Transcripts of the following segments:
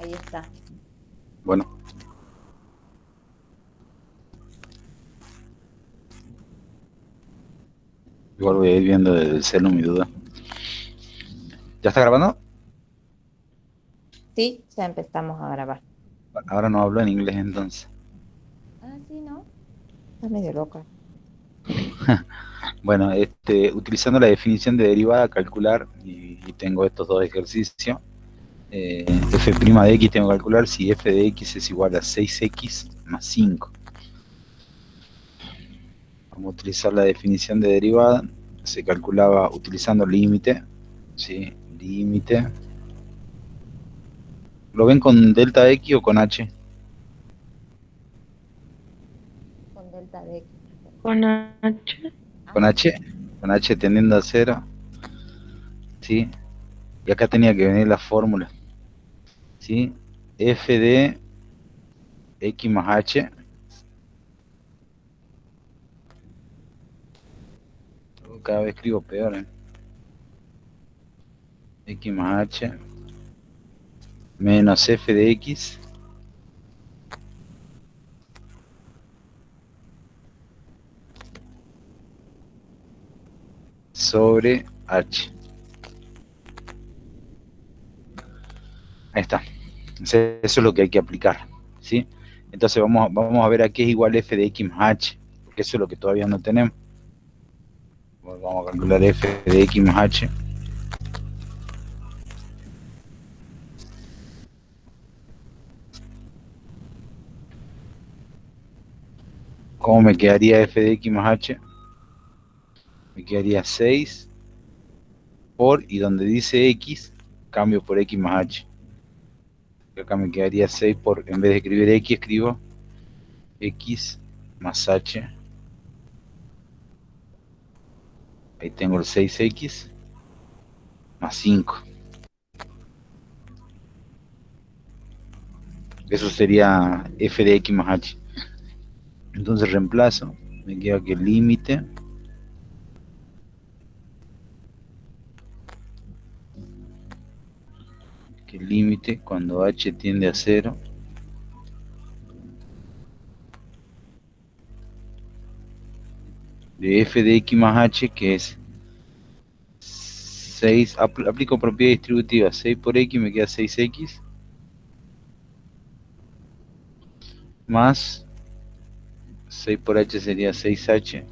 Ahí está. Bueno, igual voy a ir viendo desde el celu mi duda. ¿Ya está grabando? Sí, ya empezamos a grabar. Ahora no hablo en inglés entonces. Ah, sí, ¿no? Estás medio loca. Bueno, utilizando la definición de derivada, calcular, y tengo estos dos ejercicios. F' de x tengo que calcular si f de x es igual a 6x más 5. Vamos a utilizar la definición de derivada. Se calculaba utilizando límite. ¿Sí? Límite. ¿Lo ven con delta x o con h? Con delta de X. Con H. Con Ah, h. Con h tendiendo a 0. ¿Sí? Y acá tenía que venir la fórmula. ¿Sí? F de x más h. Cada vez escribo peor, ¿eh? X más h menos f de x sobre h. Ahí está. Entonces, eso es lo que hay que aplicar, ¿sí? Entonces vamos a ver a qué es igual f de x más h, porque eso es lo que todavía no tenemos. Vamos a calcular f de x más h. ¿Cómo me quedaría f de x más h? Me quedaría 6 por, y donde dice x, cambio por x más h. Acá me quedaría 6 por, en vez de escribir x, escribo x más h. Ahí tengo el 6x más 5. Eso sería f de x más h. Entonces reemplazo, me queda que el límite cuando h tiende a 0 de f de x más h, que es 6, aplico propiedad distributiva, 6 por x me queda 6x, más 6 por h sería 6h,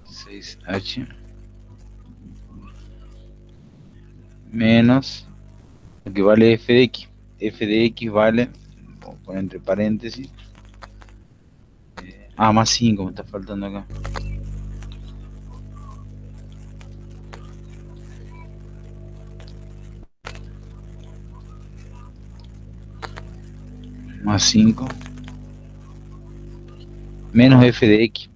6h, menos lo que vale f de x vale, vamos a poner entre paréntesis, más 5 me está faltando acá, más 5, menos f de x.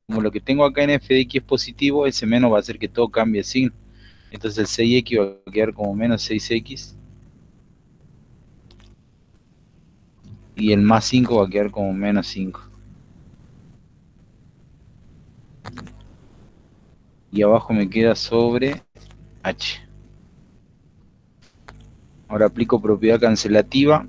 Como lo que tengo acá en f de x es positivo, ese menos va a hacer que todo cambie de signo. Entonces el 6x va a quedar como menos 6x y el más 5 va a quedar como menos 5. Y abajo me queda sobre h. Ahora aplico propiedad cancelativa.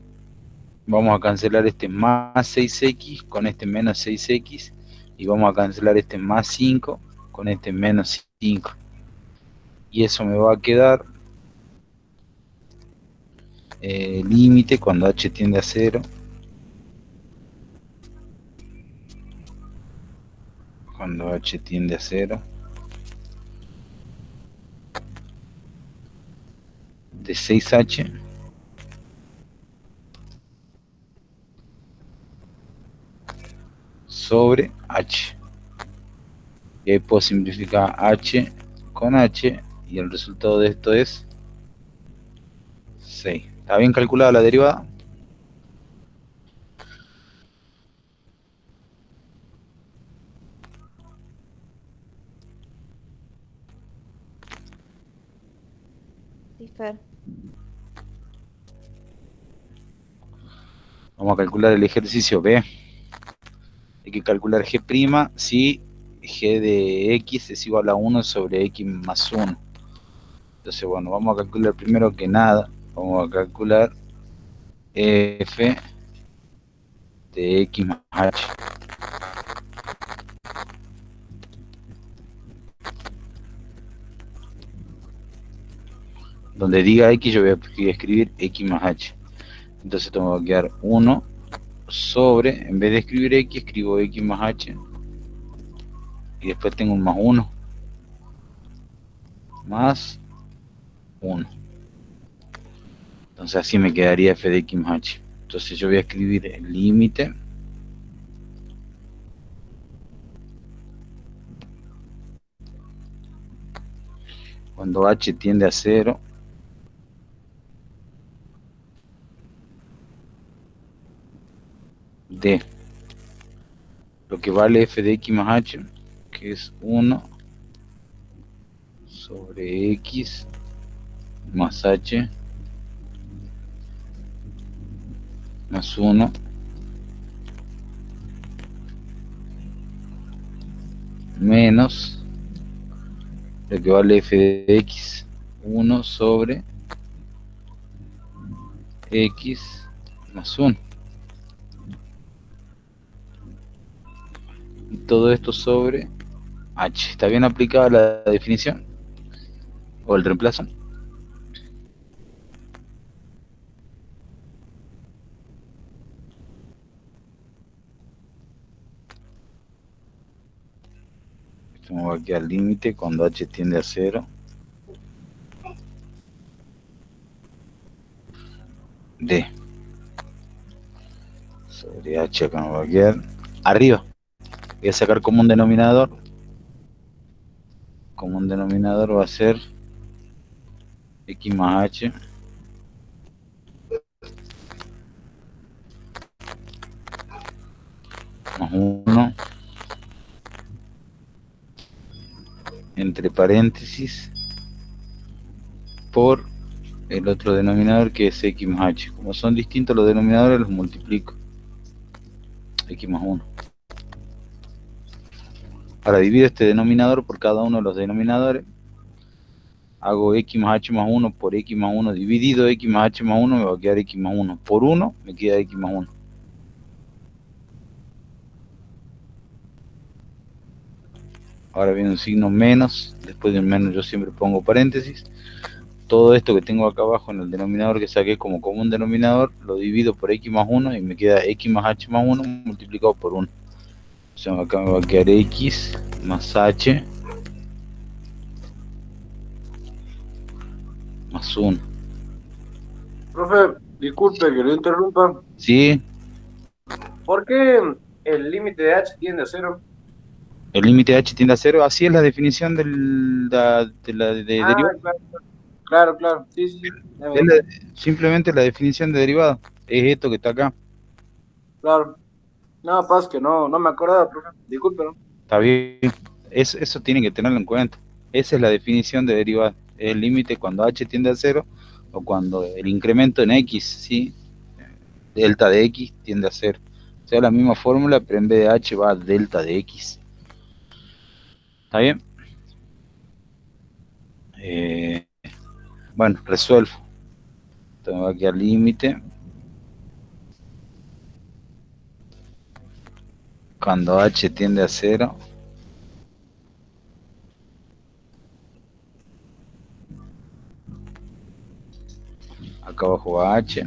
Vamos a cancelar este más 6x con este menos 6x. Y vamos a cancelar este más 5 con este menos 5. Y eso me va a quedar límite cuando h tiende a 0. Cuando h tiende a 0. De 6h sobre h. Y ahí puedo simplificar h con h y el resultado de esto es 6. ¿Está bien calculada la derivada? sí, Fer. Vamos a calcular el ejercicio B. Hay que calcular G' si g de x es igual a 1 sobre x más 1. Entonces, bueno, vamos a calcular primero que nada, vamos a calcular f de x más h. Donde diga x yo voy a escribir x más h. Entonces esto me va a quedar 1 sobre, en vez de escribir x, escribo x más h. Y después tengo un más 1. Más 1. Entonces así me quedaría f de x más h. Entonces yo voy a escribir el límite cuando h tiende a 0 de lo que vale f de x más h, que es 1 sobre x más h más 1 menos lo que vale f de x, 1 sobre x más 1. Y todo esto sobre h. ¿Está bien aplicada la definición? ¿O el reemplazo? Esto me va a quedar límite cuando h tiende a 0 de sobre h, acá me va a quedar arriba. Voy a sacar común denominador. Común denominador va a ser x más h más 1 entre paréntesis por el otro denominador, que es x más h. Como son distintos los denominadores, los multiplico. X más 1. Ahora divido este denominador por cada uno de los denominadores. Hago x más h más 1 por x más 1 dividido x más h más 1, me va a quedar x más 1. Por 1 me queda x más 1. Ahora viene un signo menos. Después del menos yo siempre pongo paréntesis. Todo esto que tengo acá abajo en el denominador que saqué como común denominador, lo divido por x más 1 y me queda x más h más 1 multiplicado por 1. O sea, acá me va a quedar x más h más 1. Profe, disculpe que lo interrumpa. ¿Sí? ¿Por qué el límite de h tiende a 0? El límite de h tiende a 0. Así es la definición de la derivada. Claro. Sí. Ya Es veo. simplemente la definición de derivada. Es esto que está acá. Claro. Nada más que no me acordaba, profe. Disculpe, ¿no? Está bien. Eso tiene que tenerlo en cuenta. Esa es la definición de derivada. Es el límite cuando h tiende a 0 o cuando el incremento en x, ¿sí? Delta de x tiende a 0. O sea, la misma fórmula, pero en vez de h va a delta de x. ¿Está bien? Bueno, resuelvo. Entonces me va a quedar límite cuando h tiende a 0 acá abajo va h,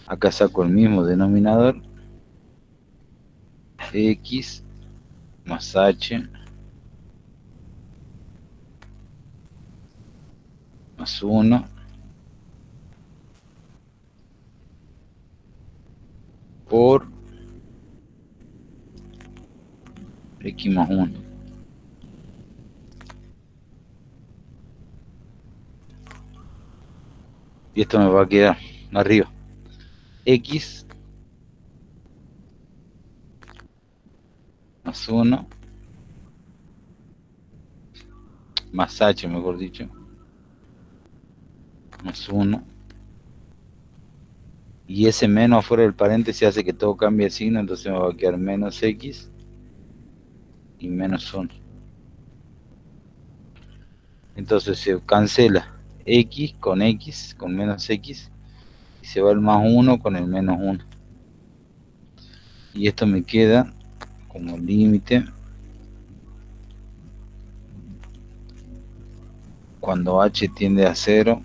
acá saco el mismo denominador, x más h más 1 por x más 1. Y esto me va a quedar arriba. X más 1 más h, mejor dicho, más 1. Y ese menos afuera del paréntesis hace que todo cambie de signo, entonces me va a quedar menos x y menos 1. Entonces se cancela x con menos x, y se va el más 1 con el menos 1. Y esto me queda como límite cuando h tiende a 0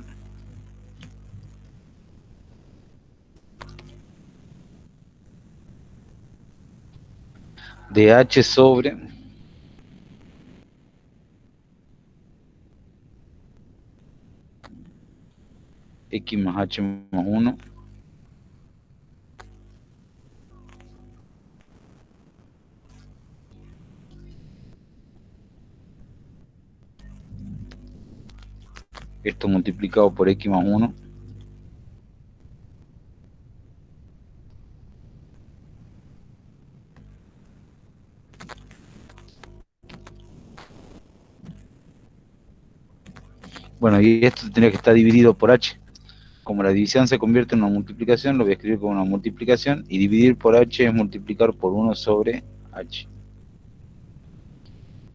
de h sobre x más h más 1 esto multiplicado por x más 1 bueno, y esto tendría que estar dividido por h. Como la división se convierte en una multiplicación, lo voy a escribir como una multiplicación, y dividir por h es multiplicar por 1 sobre h.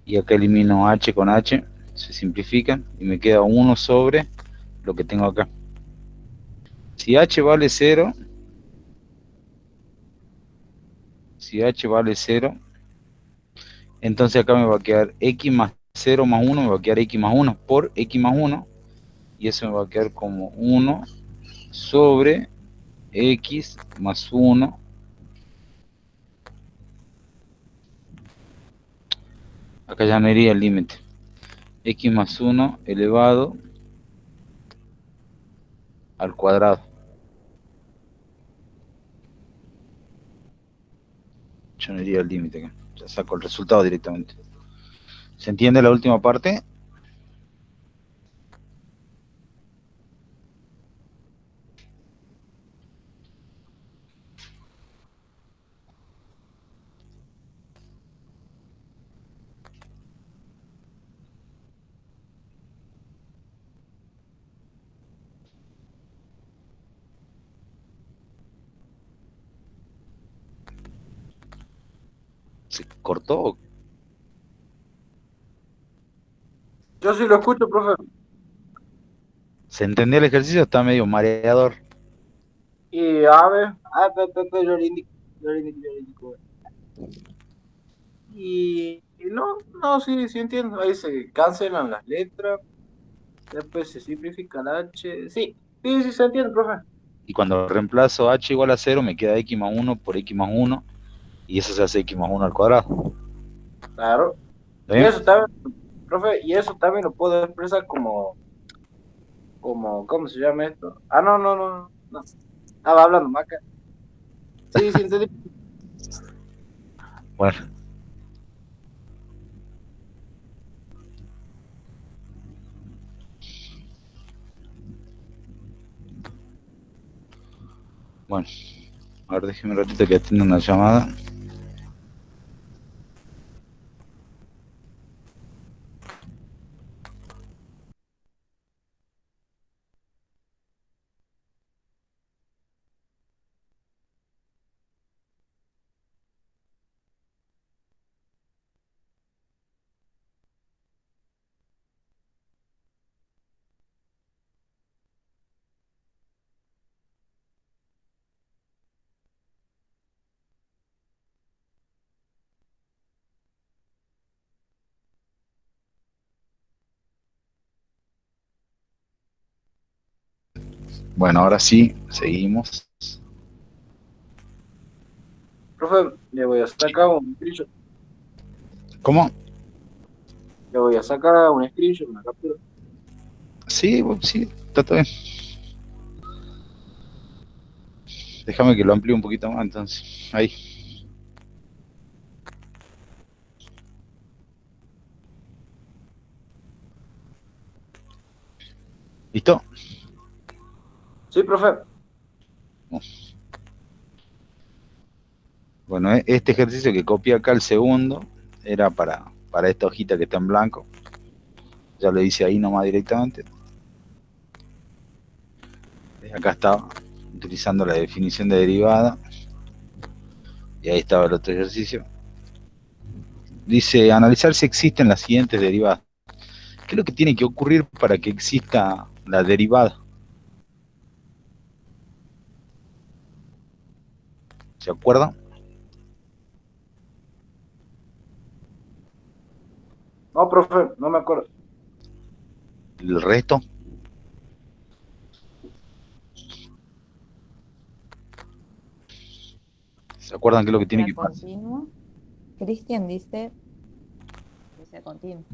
Y acá elimino h con h, se simplifican, y me queda 1 sobre lo que tengo acá. Si h vale 0, entonces acá me va a quedar x más 0 más 1, me va a quedar x más 1 por x más 1, y eso me va a quedar como 1 sobre x más 1. Acá ya no iría el límite. X más 1 elevado al cuadrado. Yo no iría al límite acá. Ya saco el resultado directamente. ¿Se entiende la última parte? ¿Se cortó? Yo sí lo escucho, profe. ¿Se entendió el ejercicio? Está medio mareador. Y a ver, yo le indico, yo le indico. Y no, sí, sí entiendo. Ahí se cancelan las letras, después se simplifica la H. Sí, sí, sí se entiende, profe. Y cuando reemplazo h igual a 0, me queda x más 1 por x más 1. Y eso se hace x más 1 al cuadrado. Claro. ¿Está Y bien? eso también, profe, y eso también lo puedo expresar ¿cómo se llama esto? Ah, no. Estaba hablando, Maca. Sí, sí, entendí. Bueno. Bueno. A ver, déjeme un ratito que atienda una llamada. Bueno, ahora sí, seguimos. Profe, le voy a sacar un screenshot. ¿Cómo? Le voy a sacar un screenshot, una captura. Sí, sí, está todo bien. Déjame que lo amplíe un poquito más, entonces. Ahí. ¿Listo? Sí, profe. Bueno, este ejercicio que copié acá, el segundo, era para esta hojita que está en blanco. Ya lo hice ahí nomás directamente. Acá estaba, utilizando la definición de derivada. Y ahí estaba el otro ejercicio. Dice, analizar si existen las siguientes derivadas. ¿Qué es lo que tiene que ocurrir para que exista la derivada? ¿Se acuerdan? No, profe, no me acuerdo. El resto, ¿se acuerdan qué es lo que tiene Sea que pasar? continuo. Cristian dice que sea continuo.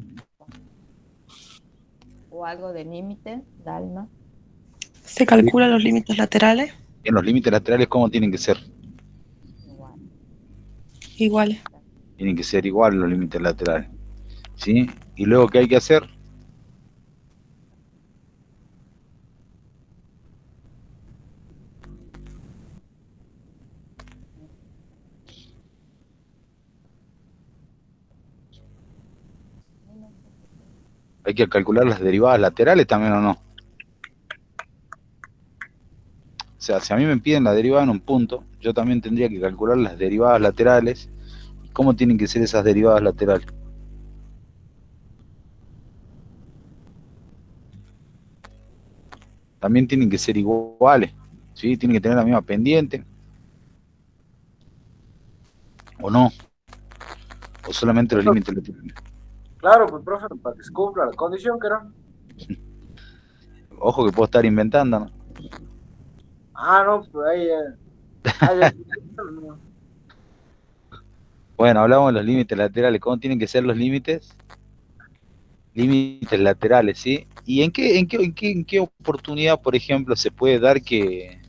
O algo de límite, Dalma. ¿Se calculan los límites laterales? En los límites laterales, ¿cómo tienen que ser? Igual. Iguales. Tienen que ser iguales los límites laterales, ¿sí? Y luego, ¿qué hay que hacer? Hay que calcular las derivadas laterales también, ¿o no? O sea, si a mí me piden la derivada en un punto, yo también tendría que calcular las derivadas laterales. ¿Cómo tienen que ser esas derivadas laterales? También tienen que ser iguales, ¿sí? Tienen que tener la misma pendiente, ¿o no? O solamente los límites laterales. Claro, pues, profe, para que se cumpla la condición que era. Ojo que puedo estar inventando, ¿no? Ah, no, pues ahí ya. No. Bueno, hablamos de los límites laterales. ¿Cómo tienen que ser los límites? Límites laterales, ¿sí? ¿Y en qué oportunidad, por ejemplo, se puede dar que,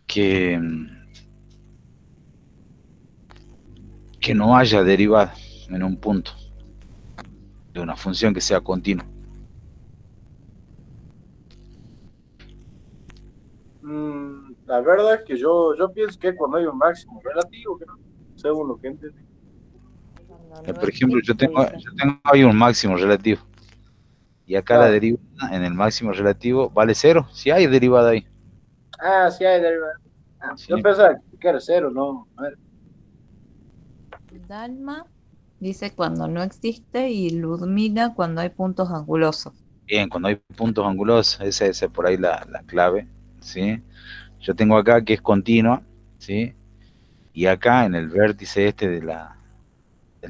que no haya derivada en un punto de una función que sea continua? La verdad es que yo pienso que cuando hay un máximo relativo, que no, según lo que entendí. Cuando no Por ejemplo, yo existe, tengo, dice. yo tengo ahí un máximo relativo. Y acá la Claro. derivada en el máximo relativo vale cero. Si hay derivada ahí. Ah, sí hay derivada. Yo ¿Sí? pensaba que era cero, no. A ver. Dalma dice cuando no existe y Ludmila cuando hay puntos angulosos. Bien, cuando hay puntos angulosos, esa es por ahí la clave. ¿Sí? Yo tengo acá que es continua. ¿Sí? Y acá en el vértice este de la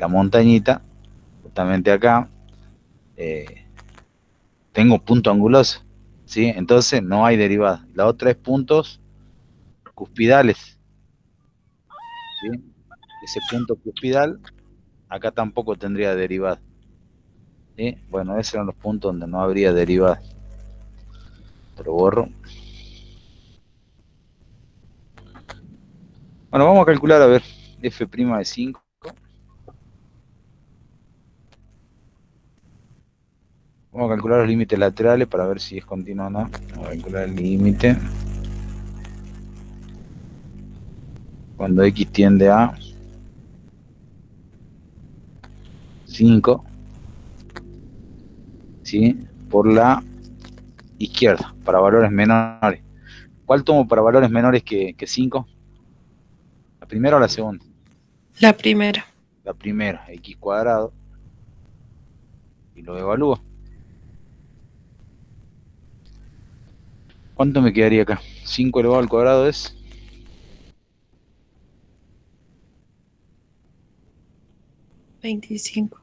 montañita, justamente acá, eh, tengo punto anguloso. ¿Sí? Entonces no hay derivada. La otra es puntos cuspidales. ¿Sí? Ese punto cuspidal acá tampoco tendría derivada. ¿Sí? Bueno, esos eran los puntos donde no habría derivada. Te lo borro. Bueno, vamos a calcular, a ver, f' de 5. Vamos a calcular los límites laterales para ver si es continuo o no. Vamos a calcular el límite cuando x tiende a 5, ¿sí? Por la izquierda, para valores menores. ¿Cuál tomo para valores menores que 5? ¿La primera o la segunda? La primera. La primera, x cuadrado, y lo evalúo. ¿Cuánto me quedaría acá? 5 elevado al cuadrado es 25.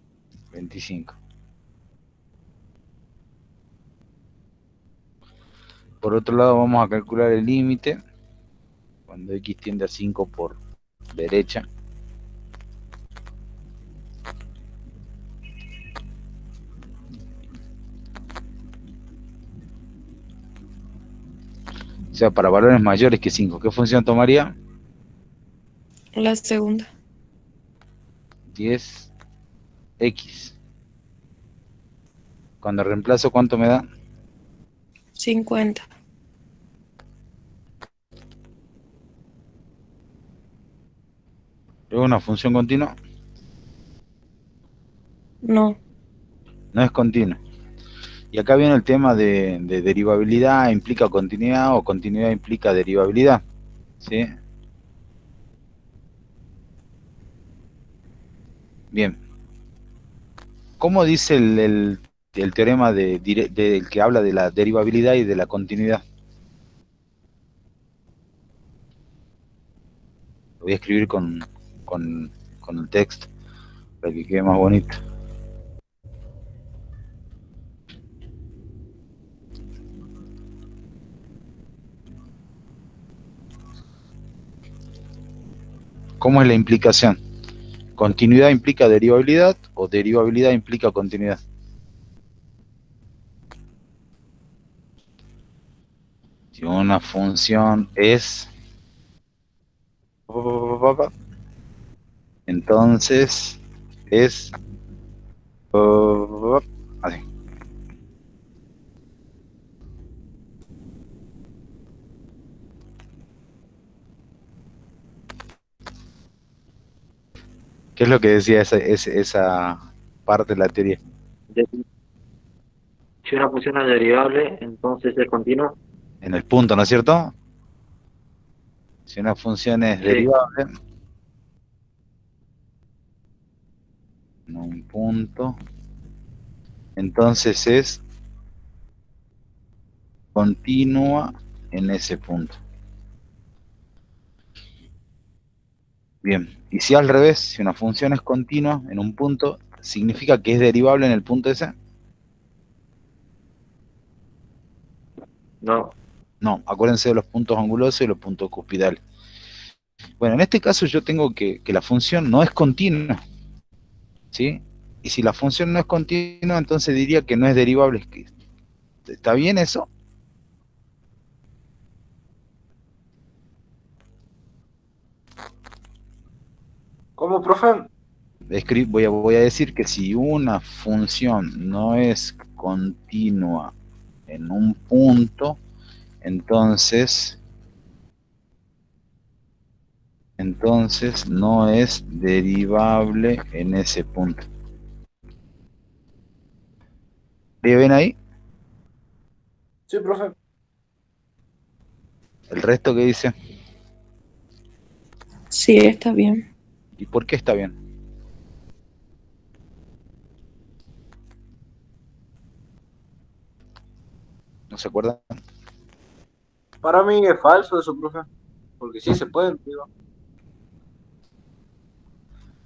25. Por otro lado, vamos a calcular el límite cuando x tiende a 5 por derecha. O sea, para valores mayores que 5. ¿Qué función tomaría? La segunda. 10x. Cuando reemplazo, ¿cuánto me da? 50. ¿Es una función continua? No. No es continua. Y acá viene el tema de derivabilidad, implica continuidad o continuidad implica derivabilidad. ¿Sí? Bien. ¿Cómo dice el teorema del que habla de la derivabilidad y de la continuidad? Lo voy a escribir con el texto para que quede más bonito. ¿Cómo es la implicación? ¿Continuidad implica derivabilidad o derivabilidad implica continuidad? Si una función es, entonces es así. ¿Qué es lo que decía esa parte de la teoría? De- Si una función es derivable, entonces es continua. En el punto, ¿no es cierto? Si una función es Sí, derivable en un punto, entonces es continua en ese punto. Bien, y si al revés, si una función es continua en un punto, ¿significa que es derivable en el punto ese? no, No, acuérdense de los puntos angulosos y los puntos cuspidales. Bueno, en este caso yo tengo que la función no es continua, ¿sí? Y si la función no es continua, entonces diría que no es derivable. ¿Está bien eso? ¿Cómo, profe? Voy a decir que si una función no es continua en un punto, entonces no es derivable en ese punto. ¿Le ven ahí? Sí, profe. El resto que dice. Sí, está bien. ¿Y por qué está bien? ¿No se acuerdan? Para mí es falso eso, profe. Porque sí se pueden, digo.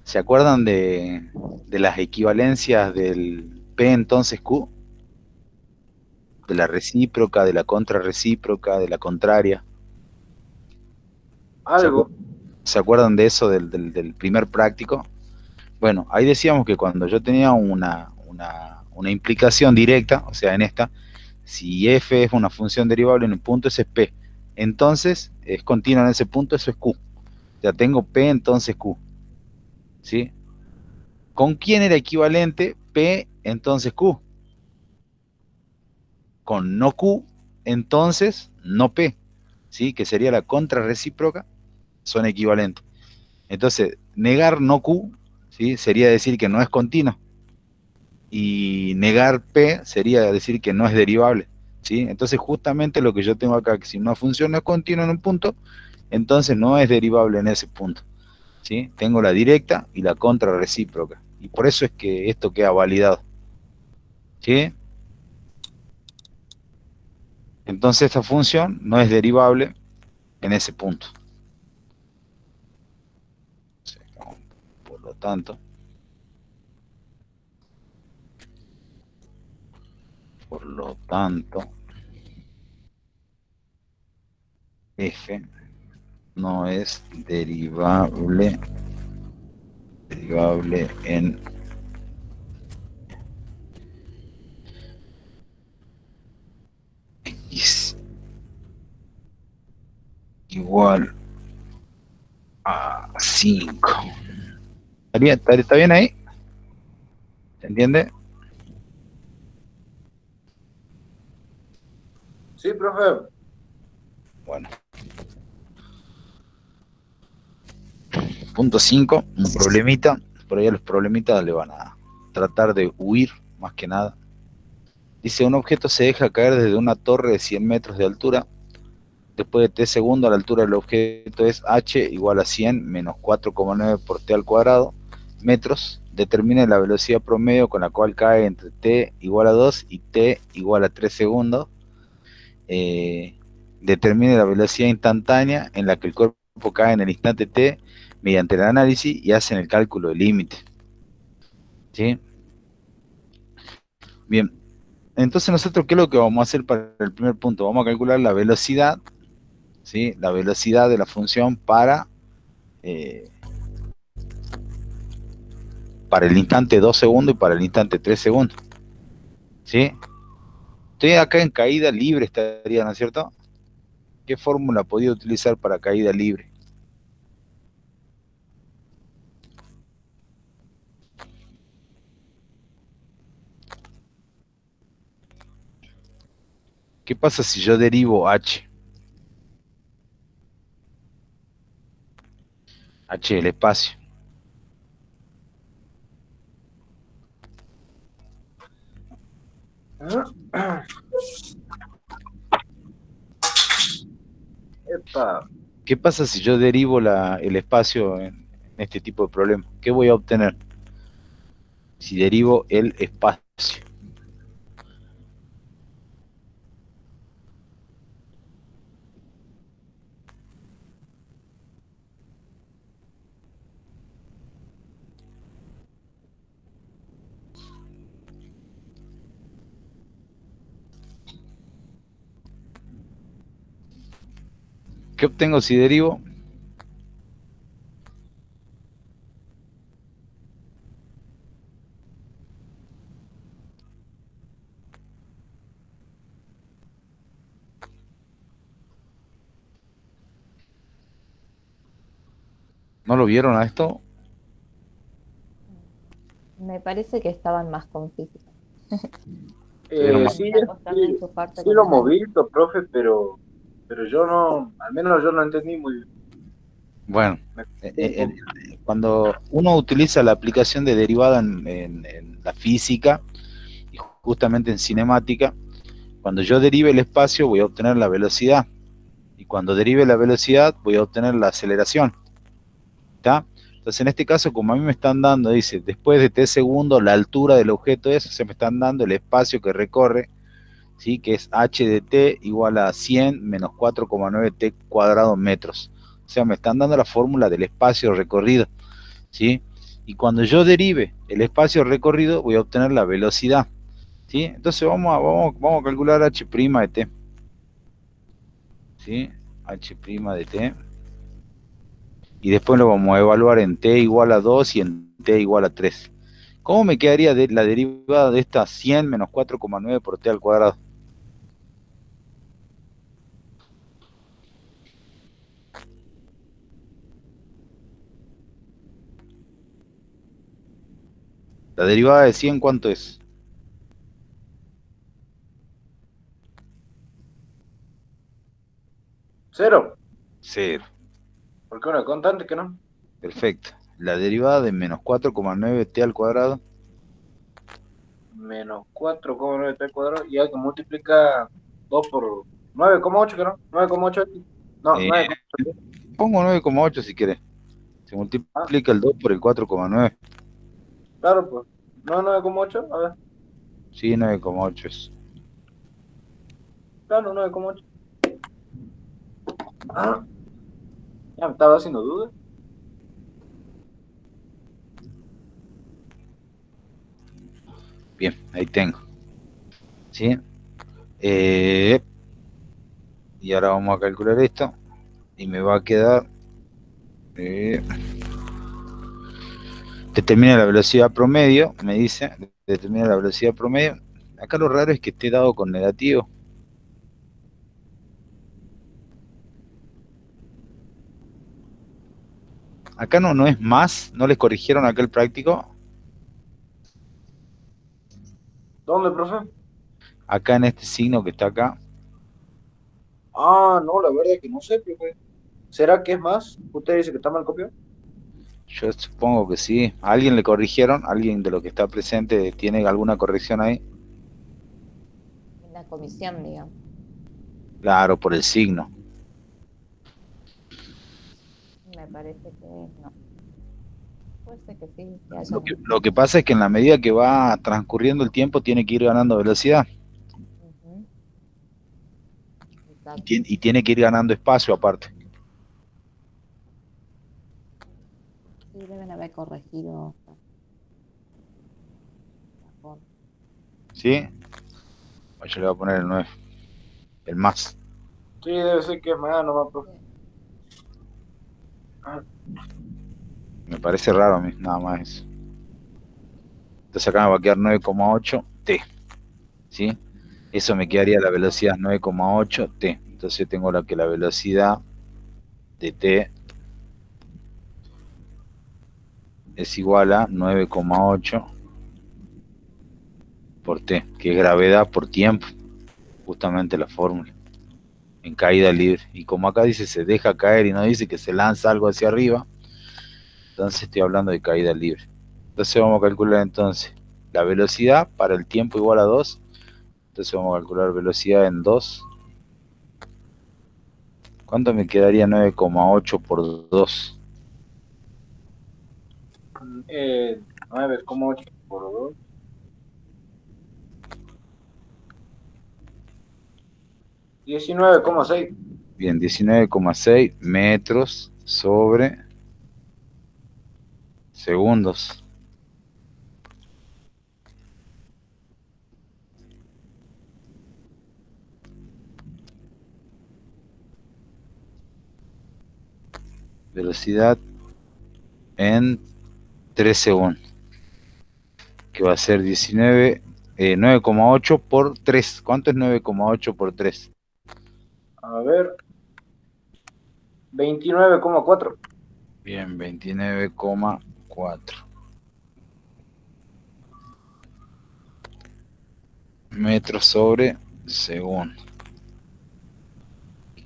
¿Se acuerdan de las equivalencias del P entonces Q? De la recíproca, de la contrarrecíproca, de la contraria. ¿Se Algo. se acuerdan de eso del primer práctico? Bueno, ahí decíamos que cuando yo tenía una implicación directa, o sea, en esta, si f es una función derivable en un punto, ese es p. Entonces, es continua en ese punto, eso es q. Ya tengo p, entonces q. ¿Sí? ¿Con quién era equivalente p, entonces q? Con no q, entonces no p. ¿Sí? Que sería la contrarrecíproca, son equivalentes. Entonces, negar no q, ¿sí? Sería decir que no es continua. Y negar P sería decir que no es derivable, ¿sí? Entonces justamente lo que yo tengo acá, que si una función no es continua en un punto, entonces no es derivable en ese punto, ¿sí? Tengo la directa y la contrarrecíproca, y por eso es que esto queda validado, ¿sí? Entonces esta función no es derivable en ese punto. Por lo tanto, f no es derivable en x igual a 5. ¿Está bien ahí? ¿Se entiende? Sí, profe. Bueno, punto 5, un problemita. Por ahí a los problemitas le van a tratar de huir, más que nada. Dice, un objeto se deja caer desde una torre de 100 metros de altura. Después de t segundos, la altura del objeto es h igual a 100 menos 4,9 por t al cuadrado metros. determine la velocidad promedio con la cual cae entre t igual a 2 y t igual a 3 segundos. Determine la velocidad instantánea en la que el cuerpo cae en el instante t mediante el análisis y hacen el cálculo del límite. ¿Sí? Bien, entonces nosotros, ¿qué es lo que vamos a hacer para el primer punto? Vamos a calcular la velocidad, ¿sí? La velocidad de la función para el instante 2 segundos y para el instante 3 segundos. ¿Sí? Estoy acá en caída libre, estaría, ¿no es cierto? ¿Qué fórmula podía utilizar para caída libre? ¿Qué pasa si yo derivo h? H el espacio. Epa, ¿Qué pasa si yo derivo el espacio en este tipo de problema? ¿Qué voy a obtener si derivo el espacio? ¿Qué obtengo si derivo? ¿No lo vieron a esto? Me parece que estaban más con física. Estuvieron más. sí, Está costando enchufarte sí con lo la hemos nariz. visto, profe, pero yo no, al menos yo no entendí muy bien. Bueno, Me costó un poco. cuando uno utiliza la aplicación de derivada en la física y justamente en cinemática, cuando yo derive el espacio voy a obtener la velocidad y cuando derive la velocidad voy a obtener la aceleración. ¿Está? Entonces en este caso, como a mí me están dando, dice, después de t segundos la altura del objeto es, se me están dando el espacio que recorre, ¿sí? Que es h de t igual a 100 menos 4,9 t cuadrados metros. O sea, me están dando la fórmula del espacio recorrido, ¿sí? Y cuando yo derive el espacio recorrido voy a obtener la velocidad, ¿sí? Entonces vamos a calcular h' de t, ¿sí? H' de t. Y después lo vamos a evaluar en t igual a 2 y en t igual a 3. ¿Cómo me quedaría la derivada de esta 100 menos 4,9 por t al cuadrado? La derivada de 100, ¿cuánto es? Cero, 0. porque una constante que no. Perfecto. La derivada de menos 4,9 t al cuadrado. Menos 4,9 t al cuadrado y hay que multiplicar 2 por 9,8 que no. 9,8 aquí. No, Eh, 9,8. pongo 9,8 si quieres. Se Ah, multiplica el 2 por el 4,9. claro, pues. No, 9,8. A ver, Sí, 9,8 es. claro, 9,8. Ah, ya me estaba haciendo dudas. Bien, ahí tengo. ¿Sí? Eh, y ahora vamos a calcular esto. Y me va a quedar... determina la velocidad promedio, me dice. Determina la velocidad promedio. Acá lo raro es que esté dado con negativo. Acá no es más, no les corrigieron aquel práctico. ¿Dónde, profe? Acá en este signo que está acá. Ah, no, la verdad es que no sé, profe. ¿Será que es más? ¿Usted dice que está mal copiado? Yo supongo que sí. ¿A alguien le corrigieron? ¿Alguien de lo que está presente tiene alguna corrección ahí? En la comisión, digamos. Claro, por el signo. Me parece que no. Puede ser que sí, que haya Lo que pasa es que en la medida que va transcurriendo el tiempo tiene que ir ganando velocidad Ujú, y exacto. y tiene que ir ganando espacio aparte. Sí, deben haber corregido la forma. ¿Sí? Yo le voy a poner el 9, el más. Sí, debe ser que es más nomás, profe. Ah, Me parece raro a mí, nada más eso. Entonces acá me va a quedar 9,8 T, ¿sí? Eso me quedaría la velocidad 9,8 T. Entonces tengo la velocidad de T es igual a 9,8 por T, que es gravedad por tiempo, justamente la fórmula, en caída libre. Y como acá dice se deja caer y no dice que se lanza algo hacia arriba, entonces estoy hablando de caída libre. Entonces vamos a calcular entonces la velocidad para el tiempo igual a 2. Entonces vamos a calcular velocidad en 2. ¿Cuánto me quedaría 9,8 por 2? 9,8 por 2. 19,6. Bien, 19,6 metros sobre segundos. Velocidad en 3 segundos, que va a ser 9,8 por 3. ¿Cuánto es 9,8 por 3? A ver, 29,4. Bien, 29,4 metros sobre segundo.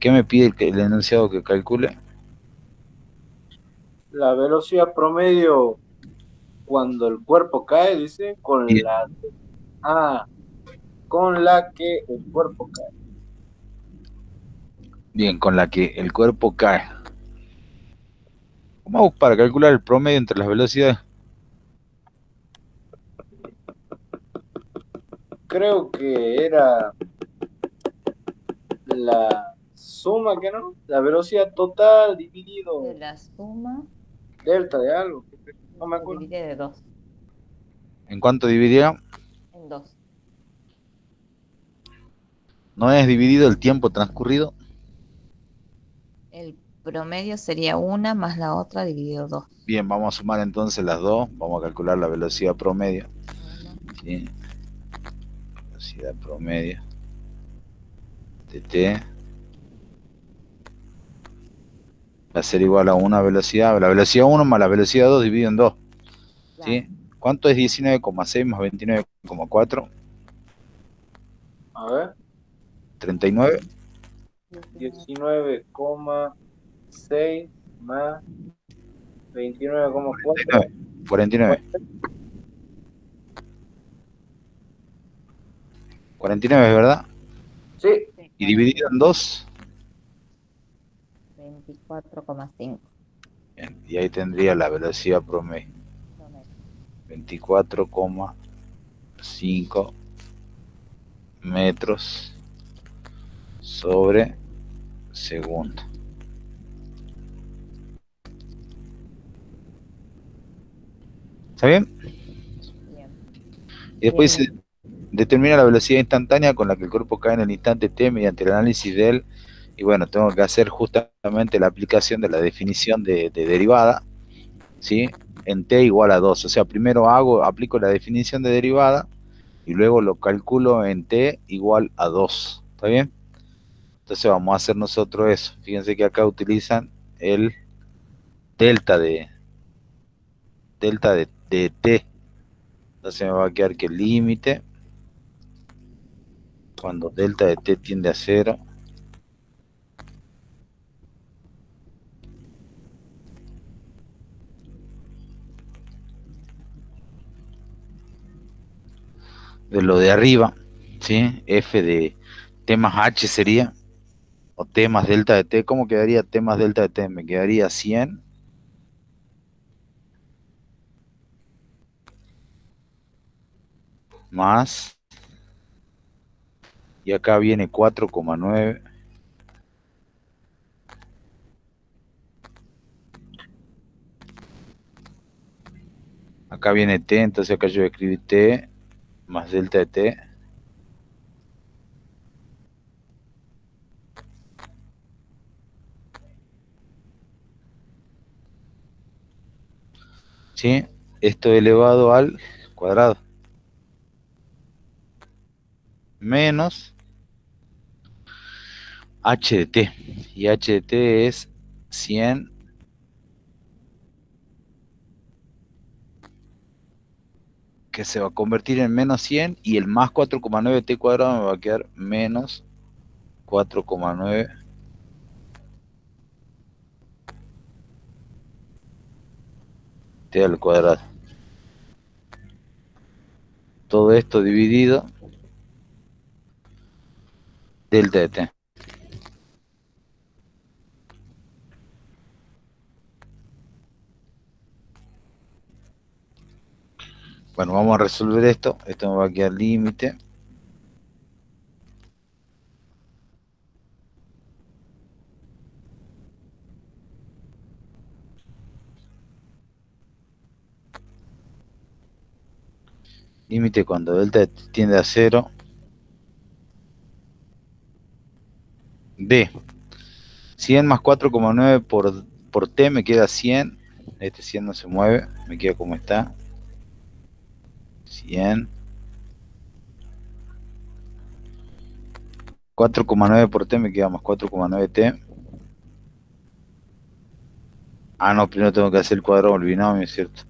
¿Qué me pide el enunciado que calcule? La velocidad promedio cuando el cuerpo cae, dice, Bien, ah, con la que el cuerpo cae. bien, con la que el cuerpo cae. ¿Cómo hago para calcular el promedio entre las velocidades? Creo que era la suma, que no, la velocidad total De dividido la suma delta de algo. No me se acuerdo. divide de dos ¿En cuánto dividía? en dos. ¿No es dividido el tiempo transcurrido? El promedio sería una más la otra dividido dos. Bien, vamos a sumar entonces las dos. Vamos a calcular la velocidad promedio. Uno, ¿Sí? Velocidad promedio de T va a ser igual a una velocidad. La velocidad 1 más la velocidad 2 dividido en 2. claro. ¿Sí? ¿Cuánto es 19,6 más 29,4? A ver, 39. 19,6 más 29,4. 49. 49 es verdad. Sí, Sí, Y dividido en 2. 24,5 Y ahí tendría la velocidad promedio. promedio. 24,5 metros sobre segundo. ¿Está bien? Bien. Y después dice, determina la velocidad instantánea con la que el cuerpo cae en el instante t mediante el análisis de él. Y bueno, tengo que hacer justamente la aplicación de la definición de derivada, ¿sí? En t igual a 2. O sea, primero aplico la definición de derivada y luego lo calculo en t igual a 2. ¿Está bien? Entonces vamos a hacer nosotros eso. Fíjense que acá utilizan el delta de t. Entonces me va a quedar que el límite, cuando delta de t tiende a 0, de lo de arriba, ¿sí? F de t más h sería, o t más delta de t. ¿Cómo quedaría t más delta de t? Me quedaría 100 más, y acá viene 4,9. Acá viene t, entonces acá yo voy a escribir t más delta de t. ¿Sí? Esto elevado al cuadrado. Menos h de t. Y h de t es 100 que se va a convertir en menos 100 y el más 4,9 t cuadrado me va a quedar menos 4,9 t al cuadrado. Todo esto dividido delta de t. Bueno, vamos a resolver esto. Esto me va a quedar límite. Límite cuando delta tiende a 0 de 100 más 4,9 por t me queda 100. Este 100 no se mueve, me queda como está. 100. 4,9 por t me queda más 4,9 t. Ah, no, primero tengo que hacer el cuadrado del binomio, ¿cierto?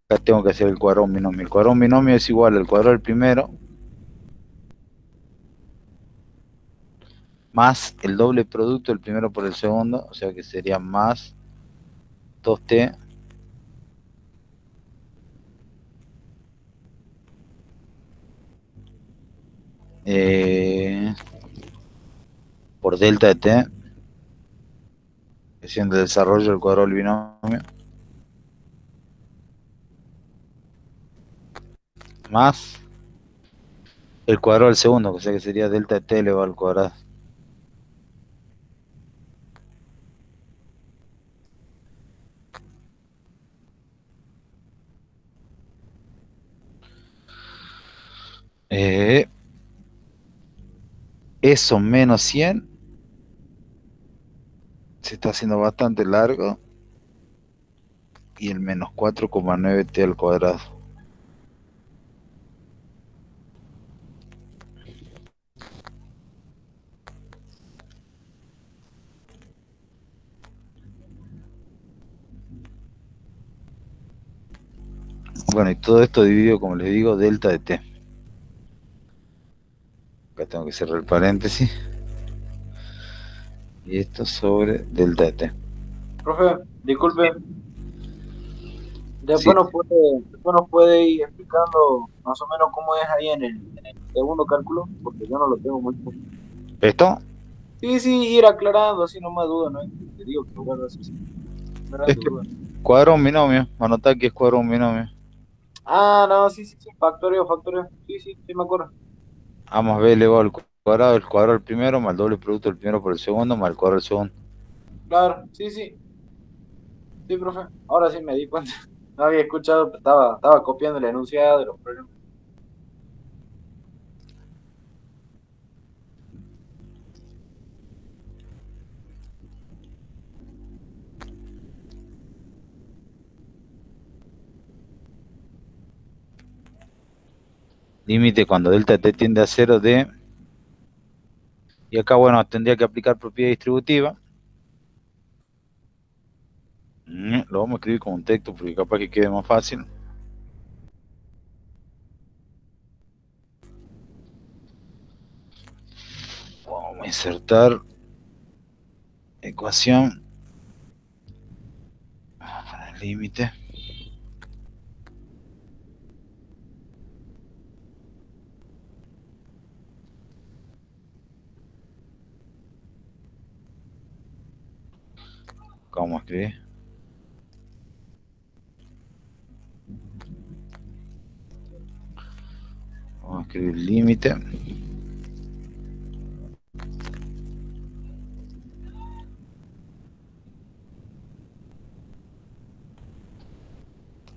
Acá tengo que hacer el cuadrado del binomio. El cuadrado del binomio es igual al cuadrado del primero más el doble producto del primero por el segundo, o sea que sería más 2t por delta de t, haciendo el desarrollo del cuadrado del binomio, más el cuadrado del segundo, o sea que sería delta de t elevado al cuadrado. Eh, Eso menos 100 se está haciendo bastante largo. Y el menos 4,9 t al cuadrado. Bueno, y todo esto dividido, como les digo, delta de t. Acá tengo que cerrar el paréntesis. Y esto sobre delta de t. Profe, disculpe, Sí, después nos puede ir explicando más o menos cómo es ahí en el segundo cálculo, porque yo no lo tengo muy claro. esto, Sí, sí, ir aclarando, así no me duda, ¿no? Te digo que lugar así, sí, aclarando este dudas. cuadrado un binomio. Anotá que es cuadrado un binomio. Ah, no, sí, sí, sí, factorio, factorio. Sí, sí, sí me acuerdo. A más b elevado al cuadrado, el cuadrado del primero, más el doble producto del primero por el segundo, más el cuadrado del segundo. Claro, sí, sí, sí, profe. Ahora sí me di cuenta. No había escuchado, pero estaba copiando el enunciado de los problemas. Límite cuando delta de t tiende a 0 de... Y acá, bueno, tendría que aplicar propiedad distributiva. Lo vamos a escribir como un texto porque capaz que quede más fácil. Vamos a insertar ecuación. Límite. Acá vamos a escribir. escribir límite.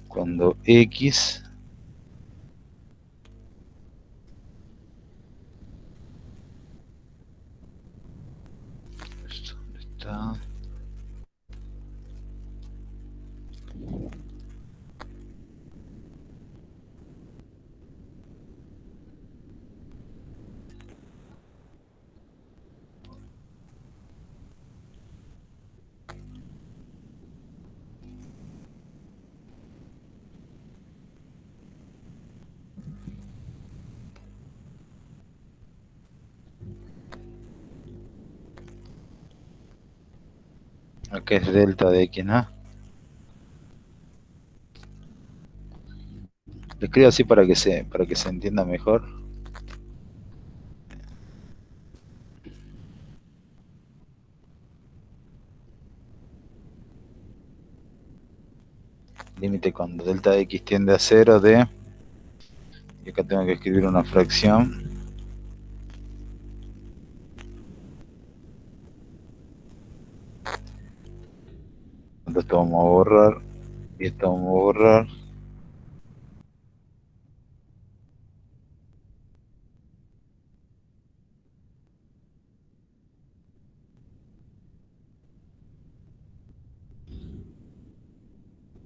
Cuando X ¿dónde está? Acá es delta de X, ¿no? Le escribo así para que se entienda mejor. Límite cuando delta de X tiende a 0 de... Y acá tengo que escribir una fracción. Esto vamos a borrar. Y esto vamos a borrar.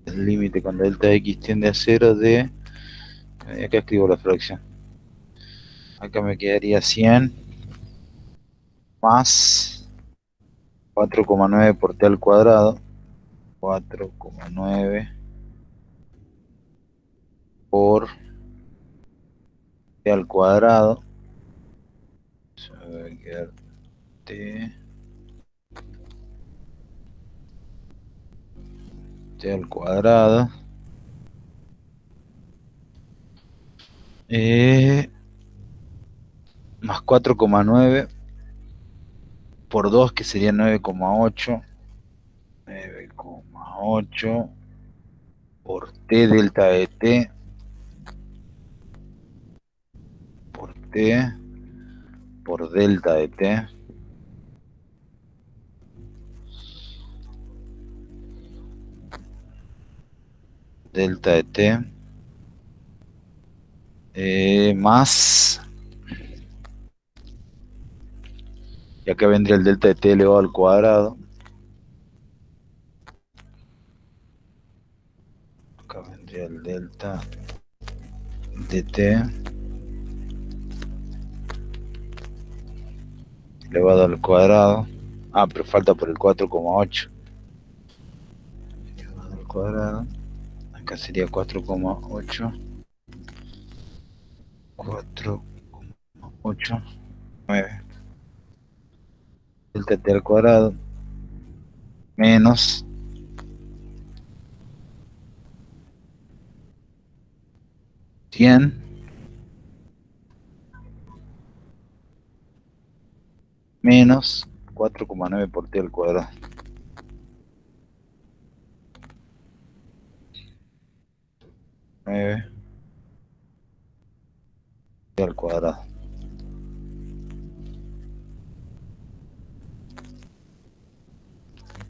El límite cuando delta de X tiende a 0 de... Y acá escribo la fracción. Acá me quedaría 100 más 4,9 por t al cuadrado. 4,9 por t al cuadrado. Se me va a quedar t al cuadrado. Más 4,9 por 2, que sería 9,8. 9,8 por t delta de t por t por delta de t delta de t más, y acá vendría el delta de t elevado al cuadrado. Acá vendría el delta de t elevado al cuadrado. Ah, pero falta por el 4,8 elevado al cuadrado. Acá sería 4,8 4,8 9 delta t al cuadrado menos 100 menos 4,9 por t al cuadrado. 9 t al cuadrado.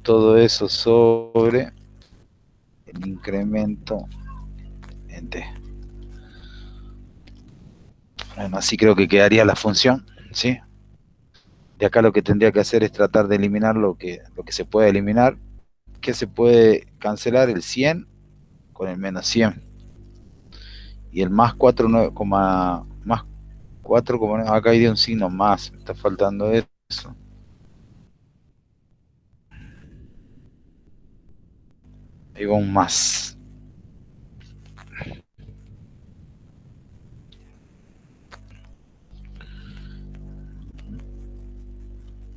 Todo eso sobre el incremento en t. Bueno, así creo que quedaría la función, ¿sí? De acá lo que tendría que hacer es tratar de eliminar lo que se puede eliminar. ¿Qué se puede cancelar? El 100 con el menos 100. Y el más 4, más 4, acá hay de un signo más, me está faltando eso. Ahí va un más.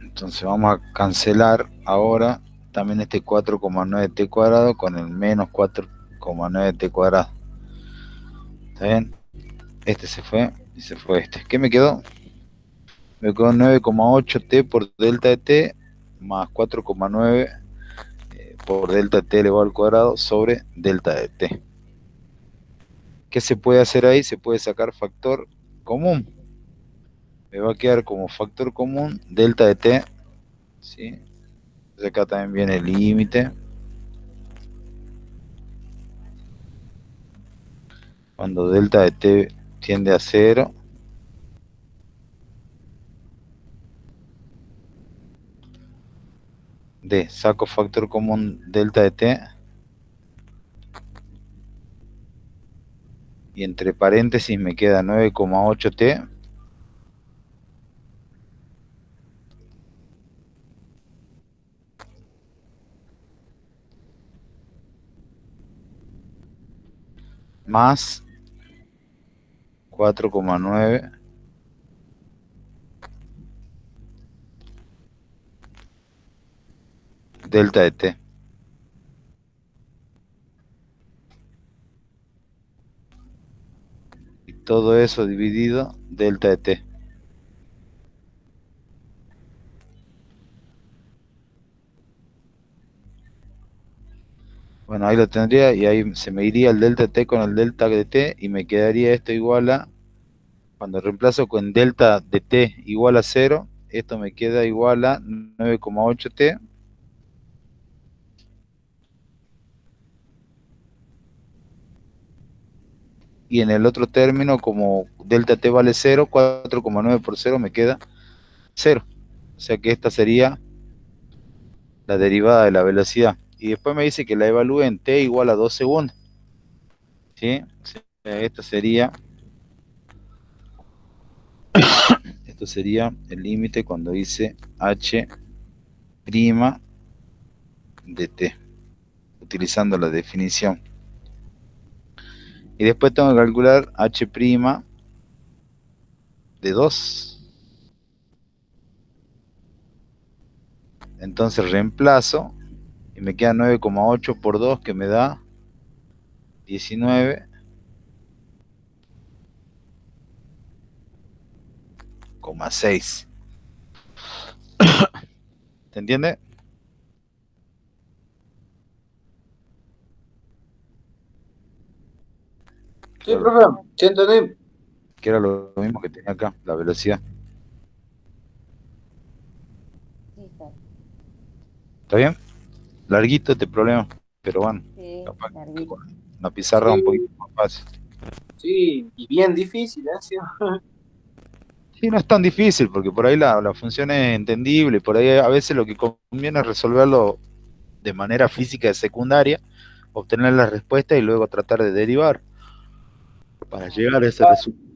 Entonces vamos a cancelar ahora también este 4,9t cuadrado con el menos 4,9t cuadrado. ¿Está bien? Este se fue y se fue este. ¿Qué me quedó? Me quedó 9,8t por delta de t más 4,9 por delta de t elevado al cuadrado sobre delta de t. ¿Qué se puede hacer ahí? Se puede sacar factor común. Me va a quedar como factor común delta de t, ¿sí? Entonces acá también viene el límite. Cuando delta de t tiende a 0, saco factor común delta de t, y entre paréntesis me queda 9,8t más 4,9 delta de t. Y todo eso dividido delta de t. Bueno, ahí lo tendría y ahí se me iría el delta de t con el delta de t y me quedaría esto igual a, cuando reemplazo con delta de t igual a 0, esto me queda igual a 9,8t y en el otro término, como delta t vale 0, 4,9 por 0 me queda 0. O sea que esta sería la derivada de la velocidad. Y después me dice que la evalúe en t igual a 2 segundos. ¿Sí? O sea, esto sería el límite cuando dice h' de t, utilizando la definición. Y después tengo que calcular h' de 2. Entonces reemplazo y me queda 9,8 por 2 que me da 19,6. ¿Se entiende? Sí, profe, sí entendí. Que era lo mismo que tenía acá, la velocidad. Sí, está. ¿Está bien? Larguito este problema, pero bueno, Sí, capaz que larguito. con una pizarra un Sí, poquito más fácil. sí, y bien difícil, ¿eh? Sí. Sí, no es tan difícil, porque por ahí la función es entendible, por ahí a veces lo que conviene es resolverlo de manera física de secundaria, obtener la respuesta y luego tratar de derivar para llegar a ese resultado.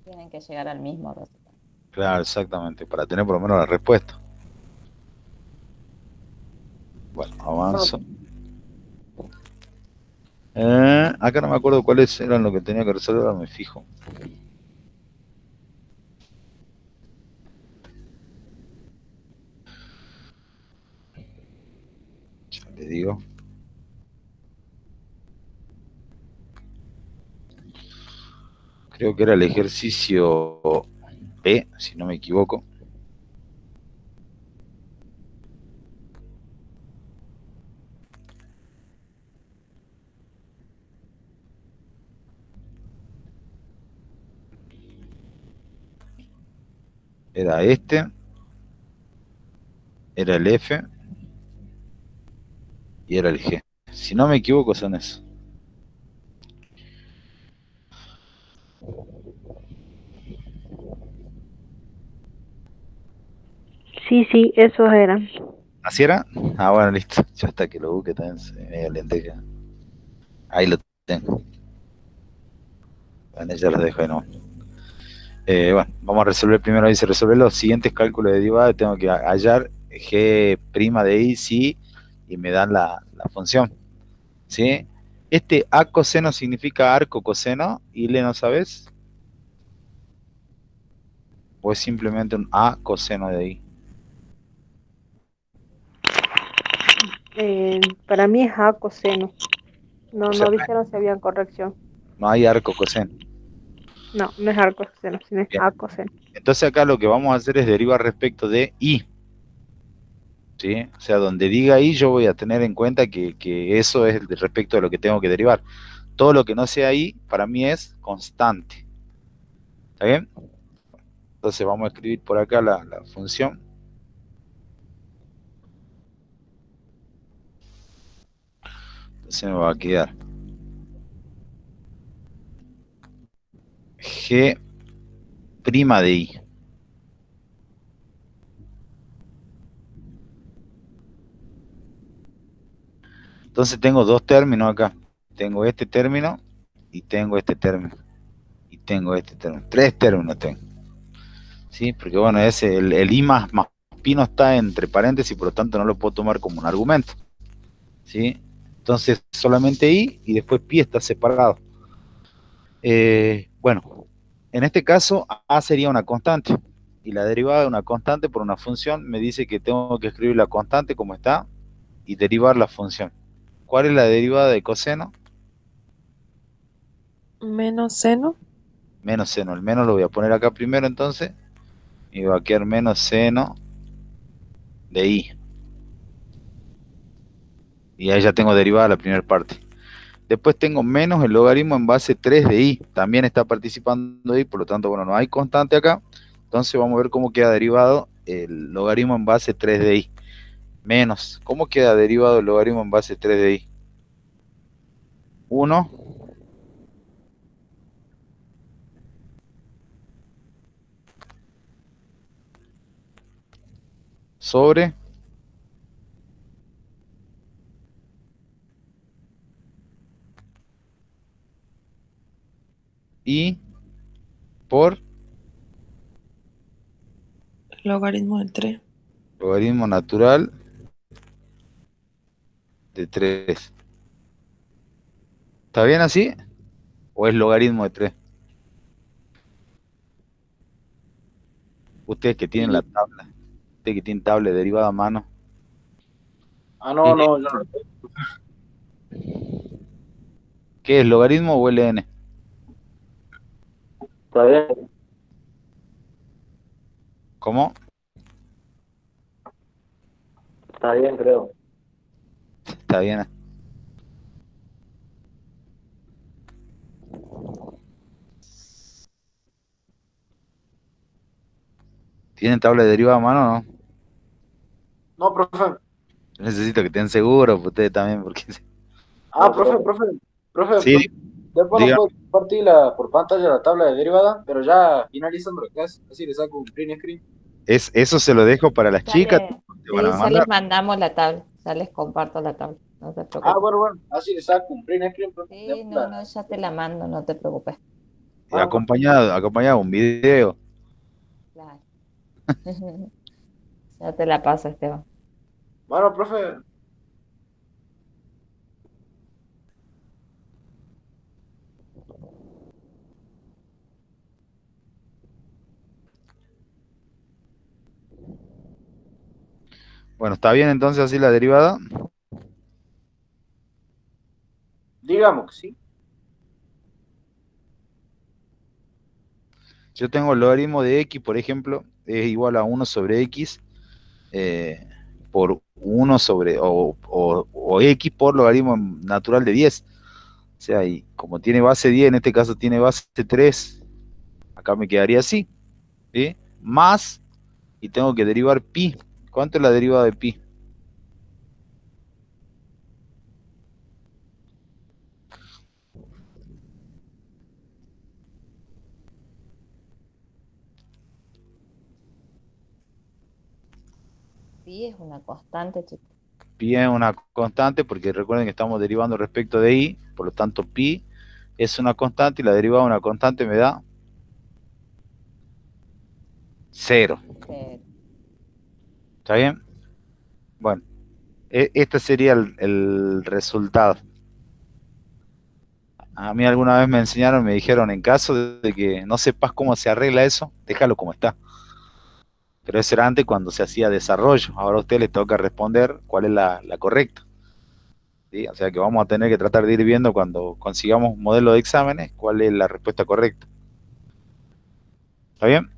Tienen que llegar al mismo resultado. Claro, exactamente, para tener por lo menos la respuesta. Bueno, avanzo. Acá no me acuerdo cuáles eran lo que tenía que resolver, ahora me fijo. Ya le digo. Creo que era el ejercicio B, si no me equivoco. Era este, era el F y era el G. Si no me equivoco son esos. Sí, sí, esos eran. ¿Así era? Ah, bueno, listo. Ya hasta que lo busque también se me lenteja. Ahí lo tengo. Bueno, ya los dejo ahí nomás. Bueno, vamos a resolver primero, dice resolver los siguientes cálculos de derivada. Tengo que hallar g' de i, sí, y me dan la función. ¿Sí? Este a coseno significa arco coseno, y le no sabes, o es simplemente un a coseno de i. Para mí es A coseno. No, O sea, no dijeron si había corrección. no hay arco coseno. No, no es A coseno, sino es Bien. A coseno. Entonces acá lo que vamos a hacer es derivar respecto de i. ¿Sí? O sea, donde diga i yo voy a tener en cuenta que eso es respecto de lo que tengo que derivar. Todo lo que no sea i para mí es constante. ¿Está bien? Entonces vamos a escribir por acá la función. Entonces me va a quedar G' de I. Entonces tengo dos términos acá. Tengo este término y tengo este término. Y tengo este término. Tres términos tengo. ¿Sí? Porque bueno, el I más pi no está entre paréntesis, por lo tanto no lo puedo tomar como un argumento. ¿Sí? Entonces solamente I y después pi está separado. Bueno, en este caso A sería una constante. Y la derivada de una constante por una función me dice que tengo que escribir la constante como está y derivar la función. ¿Cuál es la derivada de coseno? Menos seno. Menos seno. El menos lo voy a poner acá primero entonces. Y va a quedar menos seno de I. Y ahí ya tengo derivada la primera parte. Después tengo menos el logaritmo en base 3 de I. También está participando I, por lo tanto, bueno, no hay constante acá. Entonces vamos a ver cómo queda derivado el logaritmo en base 3 de I. Menos. ¿Cómo queda derivado el logaritmo en base 3 de I? 1 sobre I por Logaritmo de 3. logaritmo natural de 3. ¿Está bien así? ¿O es logaritmo de 3? Ustedes que tienen la Y, tabla. Ustedes que tienen tabla de derivada a mano. no, no, yo no. ¿Qué es, logaritmo o ln? Está bien, ¿Cómo? está bien, creo. Está bien. ¿Tienen tabla de derivada a mano o no? No, profe. Yo necesito que estén seguros, pues, ustedes también, porque... Profe, Sí, después no diga, puedo compartir por pantalla la tabla de derivada, pero ya finalizando la clase, así le saco un print screen. eso se lo dejo para las Ya chicas, te van sí, a ya mandar. les mandamos la tabla, ya les comparto la tabla, no te Ah, preocupes. bueno, así le saco un print screen, profe. Sí, no, no, ya te la mando, no te preocupes. Acompañado un video. Claro. Ya te la paso, Esteban. Bueno, profe, Bueno, ¿está bien entonces así la derivada? digamos que sí. Yo tengo el logaritmo de x, por ejemplo, es igual a 1 sobre x por 1 sobre, o x por logaritmo natural de 10. O sea, y como tiene base 10, en este caso tiene base 3, acá me quedaría así, ¿sí? Más, y tengo que derivar pi. ¿Cuánto es la derivada de pi? Sí, es una constante, chicos. Pi es una constante porque recuerden que estamos derivando respecto de i, por lo tanto pi es una constante y la derivada de una constante me da 0. ¿Está bien? Bueno, este sería el resultado. A mí alguna vez me enseñaron, me dijeron, en caso de que no sepas cómo se arregla eso, déjalo como está. Pero eso era antes cuando se hacía desarrollo. Ahora a usted le toca responder cuál es la correcta. ¿Sí? O sea que vamos a tener que tratar de ir viendo cuando consigamos un modelo de exámenes cuál es la respuesta correcta. ¿Está bien?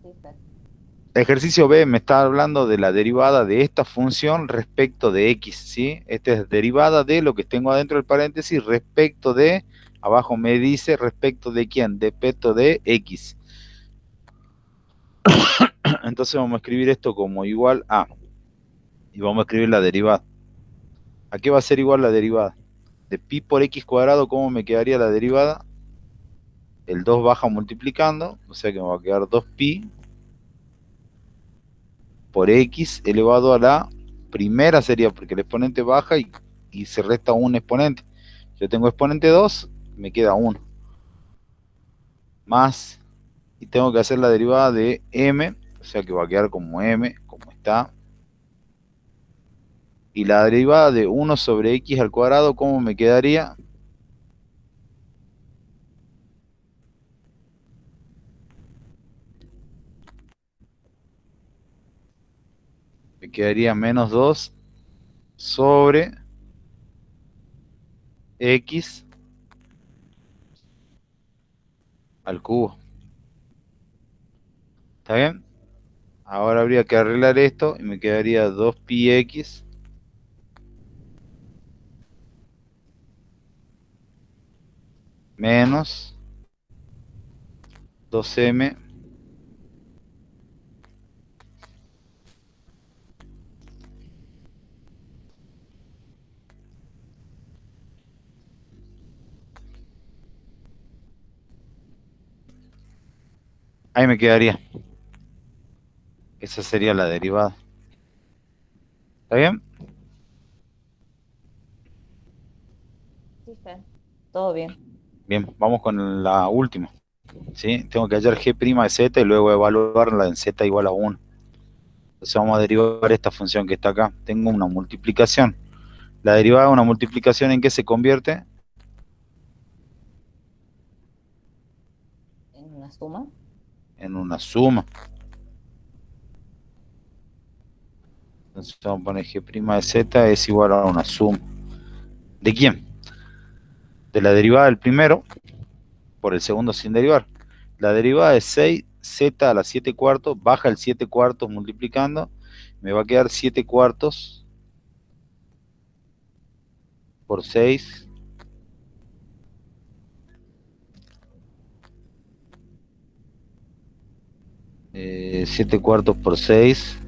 Sí, Fer. Ejercicio B me está hablando de la derivada de esta función respecto de x, ¿sí? Esta es derivada de lo que tengo adentro del paréntesis respecto de Abajo me dice respecto de quién, respecto de X. Entonces vamos a escribir esto como igual a, y vamos a escribir la derivada. ¿A qué va a ser igual la derivada? De pi por x cuadrado, ¿cómo me quedaría la derivada? El 2 baja multiplicando, o sea que me va a quedar 2pi por x elevado a la primera sería, porque el exponente baja y se resta un exponente. Yo tengo exponente 2, me queda 1. Más, y tengo que hacer la derivada de m, o sea que va a quedar como m, como está. Y la derivada de 1 sobre x al cuadrado, ¿cómo me quedaría? Me quedaría menos 2 sobre x al cubo. ¿Está bien? Ahora habría que arreglar esto y me quedaría 2πx menos 2m ahí me quedaría. Esa sería la derivada. ¿Está bien? Sí, Fer. Todo bien. Bien, vamos con la última. ¿Sí? Tengo que hallar g' de z y luego evaluarla en z igual a 1. Entonces vamos a derivar esta función que está acá. Tengo una multiplicación. La derivada de una multiplicación, ¿en qué se convierte? ¿En una suma? En una suma. Entonces vamos a poner g' de z es igual a una suma. ¿De quién? De la derivada del primero por el segundo sin derivar. La derivada de 6z a la 7 cuartos, baja el 7 cuartos multiplicando, me va a quedar 7 cuartos por 6, 7 cuartos por 6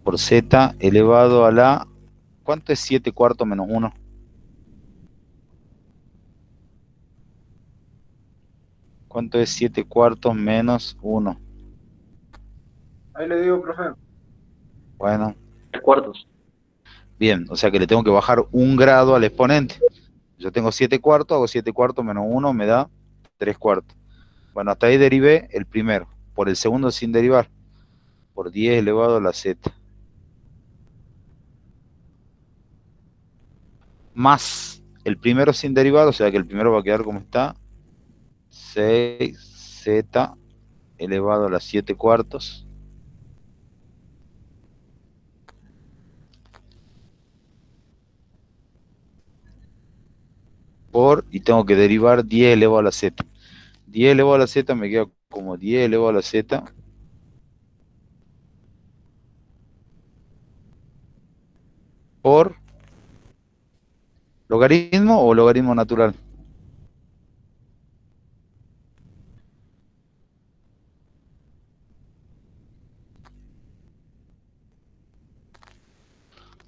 por z elevado a la... ¿Cuánto es 7 cuartos menos 1? ¿Cuánto es 7 cuartos menos 1? Ahí le digo, profe. Bueno, 3 cuartos. bien, o sea que le tengo que bajar un grado al exponente. Yo tengo 7 cuartos, hago 7 cuartos menos 1, me da 3 cuartos. Bueno, hasta ahí derivé el primero. Por el segundo sin derivar. Por 10 elevado a la z. Más el primero sin derivado, o sea que el primero va a quedar como está. 6z elevado a la 7 cuartos. Por, y tengo que derivar 10 elevado a la z. 10 elevado a la z me queda como 10 elevado a la z. Por logaritmo o logaritmo natural.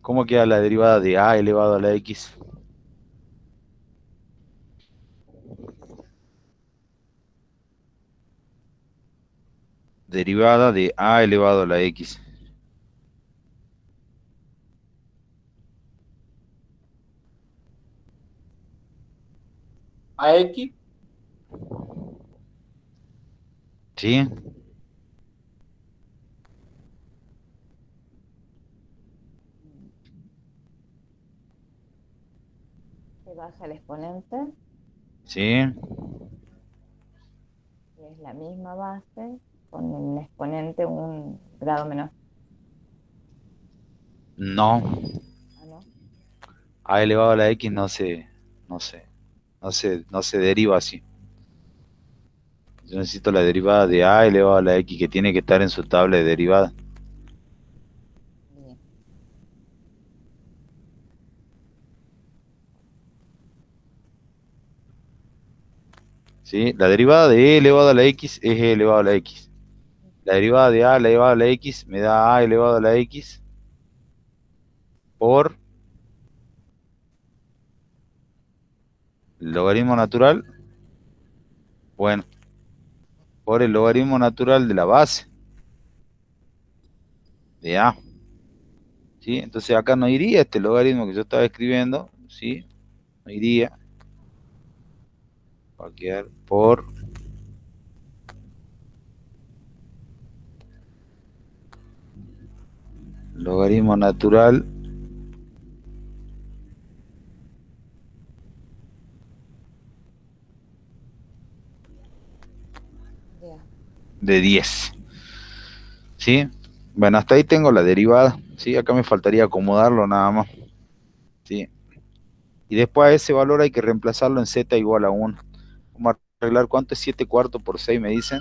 ¿Cómo queda la derivada de a elevado a la x? Derivada de a elevado a la x. A X. ¿Sí? Se baja el exponente ¿Sí? y es la misma base con un exponente un grado menor. No. Ah, ¿no? A elevado a la x no se deriva así. Yo necesito la derivada de a elevado a la x, que tiene que estar en su tabla de derivada. Bien. ¿sí? La derivada de e elevado a la x es e elevado a la x. La derivada de a elevado a la x me da a elevado a la x por el logaritmo natural, bueno, por el logaritmo natural de la base de a, ¿sí? Entonces acá no iría este logaritmo que yo estaba escribiendo, ¿sí? No iría, va a quedar por logaritmo natural Ya. de 10, ¿sí? Bueno, hasta ahí tengo la derivada, ¿sí? Acá me faltaría acomodarlo nada más, ¿sí? Y después a ese valor hay que reemplazarlo en z igual a 1. Vamos a arreglar cuánto es 7 cuartos por 6, me dicen.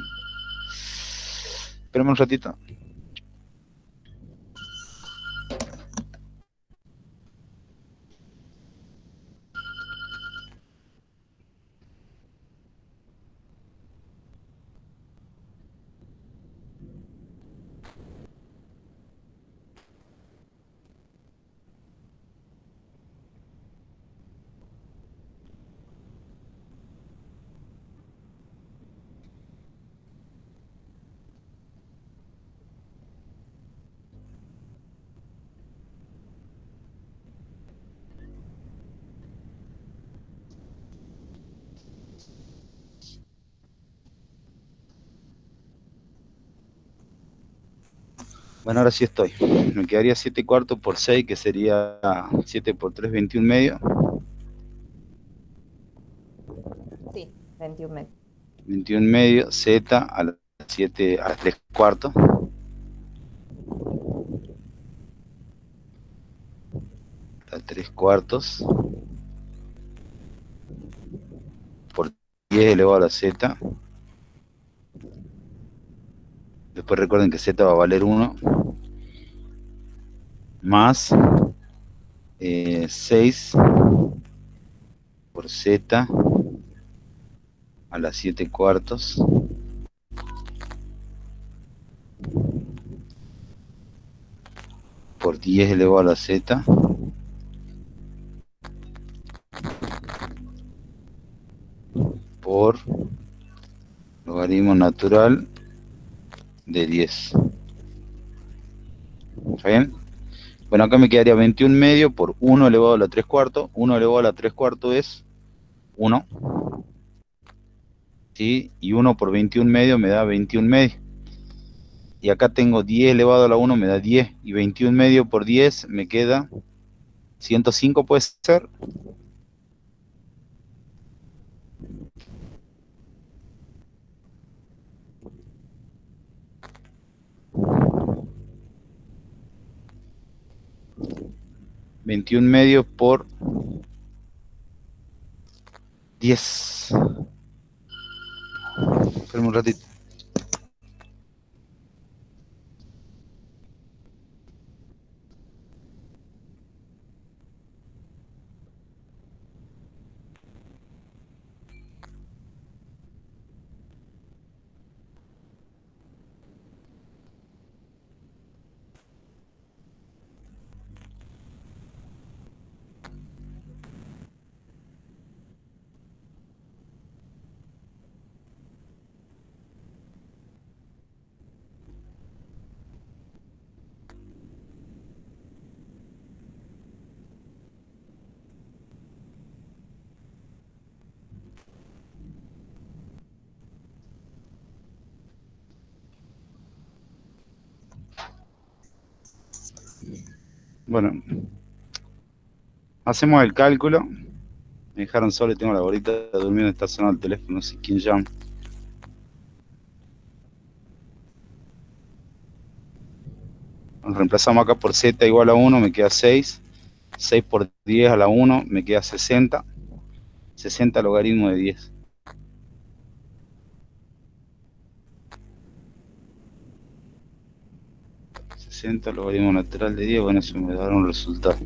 Espérame un ratito. Bueno, ahora sí estoy. Me quedaría 7 cuartos por 6, que sería 7 por 3, 21 medio. Sí, 21 metros. 21 medio, z a la 7 a 3 cuartos. A 3 cuartos. Por 10 elevado a la z. Después recuerden que z va a valer 1. Más 6 por z a la 7 cuartos. Por 10 elevado a la z. Por logaritmo natural de 10. ¿Está bien? Bueno, acá me quedaría 21 medio por 1 elevado a la 3 cuartos. 1 elevado a la 3 cuartos es 1. ¿Sí? Y 1 por 21 medio me da 21 medio. Y acá tengo 10 elevado a la 1 me da 10. Y 21 medio por 10 me queda 105, puede ser. $21 medio por 10. Espérame un ratito. Bueno, hacemos el cálculo. Me dejaron solo y tengo la bolita durmiendo, está sonando el teléfono, no sé quién llama. Nos reemplazamos acá por z igual a 1, me queda 6. 6 por 10 a la 1 me queda 60. 60 logaritmo de 10. Logaritmo natural de 10, bueno, eso me dará un resultado.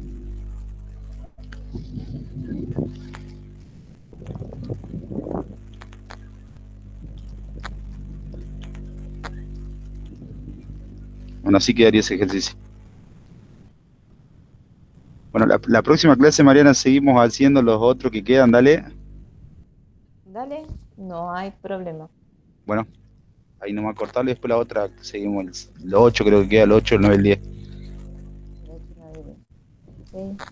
Bueno, así quedaría ese ejercicio. Bueno, la próxima clase, Mariana, seguimos haciendo los otros que quedan, dale. Dale, no hay problema. Bueno, ahí nomás cortarlo y después la otra seguimos los 8, creo que queda el 8, el 9, el 10. Ok.